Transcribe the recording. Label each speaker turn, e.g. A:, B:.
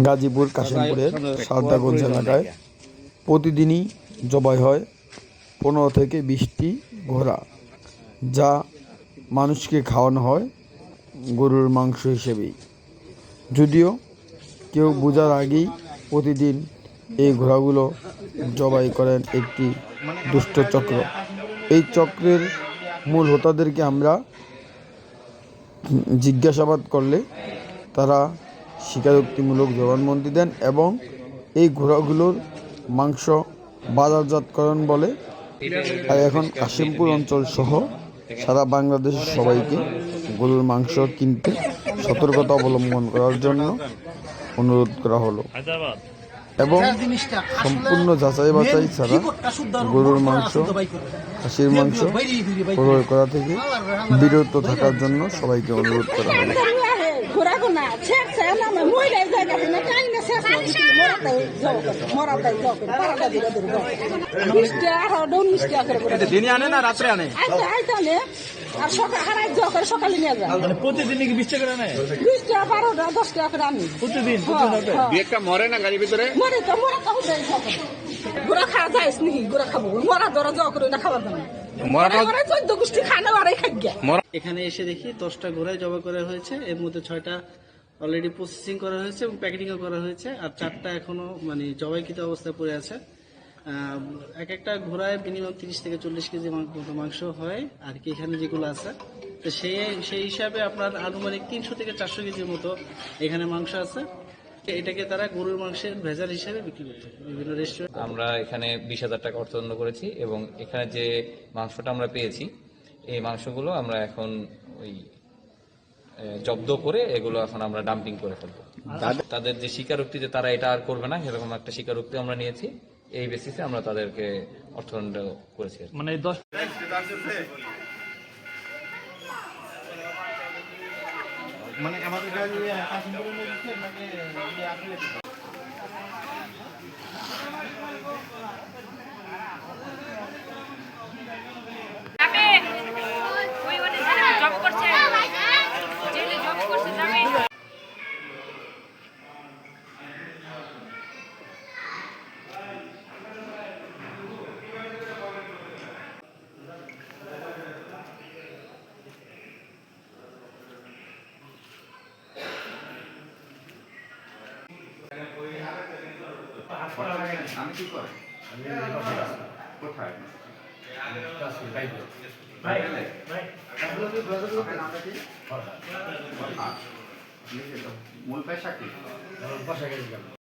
A: গাজীপুর কাশিমপুরের সারদাগঞ্জ এলাকায় প্রতিদিনই জবাই হয় 15 থেকে 20টি ঘোড়া, যা মানুষকে খাওয়ানো হয় গরুর মাংস হিসেবেই। যদিও কেউ বোঝার আগেই প্রতিদিন এই ঘোড়াগুলো জবাই করেন একটি দুষ্ট চক্র। এই চক্রের মূল হোতাদেরকে আমরা জিজ্ঞাসাবাদ করলে তারা স্বীকারোক্তিমূলক জবানবন্দি দেন এবং এই ঘোড়াগুলোর মাংস বাজারজাতকরণ বলে। আর এখন কাশিমপুর অঞ্চল সহ সারা বাংলাদেশের সবাইকে গরুর মাংস কিনতে সতর্কতা অবলম্বন করার জন্য অনুরোধ করা হলো এবং সম্পূর্ণ যাচাই বাছাই ছাড়া গরুর মাংস, খাসির মাংস ক্রয় করা থেকে বিরত থাকার জন্য সবাইকে অনুরোধ করা হলো।
B: প্রতিদিন কি 20 টাকা করে নেয়?
C: 20 টাকা 12টা 10 টাকা করে আনি
B: প্রতিদিন।
D: একটা মরে না গাড়ির ভিতরে?
C: মরে তো গুড়া খাওয়া যায় নি, গুড়া খাবো মরা ধরা যাওয়া করে না খাবার দাম
E: এখানে এসে দেখি 10টা ঘোড়ায় জবাই করা হয়েছে। এর মধ্যে 6টা অলরেডি প্রসেসিং করা হয়েছে এবং প্যাকেটিংও করা হয়েছে, আর 4টা এখনো জবাইকৃত অবস্থায় পড়ে আছে। এক একটা ঘোড়ায় মিনিমাম 30 থেকে 40 কেজি মাংস হয় আর কি এখানে যেগুলো আছে। তো সেই হিসাবে আপনার আনুমানিক 300 থেকে 400 কেজির মতো এখানে মাংস আছে। এটাকে তারা গরুর মাংসের ভেজাল হিসেবে বিক্রি করতে বিভিন্ন রেস্টুরেন্ট।
F: আমরা এখানে 20,000 টাকা অর্থদণ্ড করেছি এবং এখানে যে মাংসটা আমরা পেয়েছি এই মাংসগুলো আমরা এখন ওই জব্দ করে এগুলো এখন আমরা ডাম্পিং করে ফেলবো। তাদের যে স্বীকারোক্তি যে তারা এটা আর করবে না, সেরকম একটা স্বীকারোক্তি আমরা নিয়েছি। এই বেসিসে আমরা তাদেরকে অর্থদণ্ড করেছি।
B: মানে 10
D: মানে আমাদের গাড়ি কাশিমপুরের মধ্যে মানে আসলে আমি কি করে কোথায় মূল পেশা কি?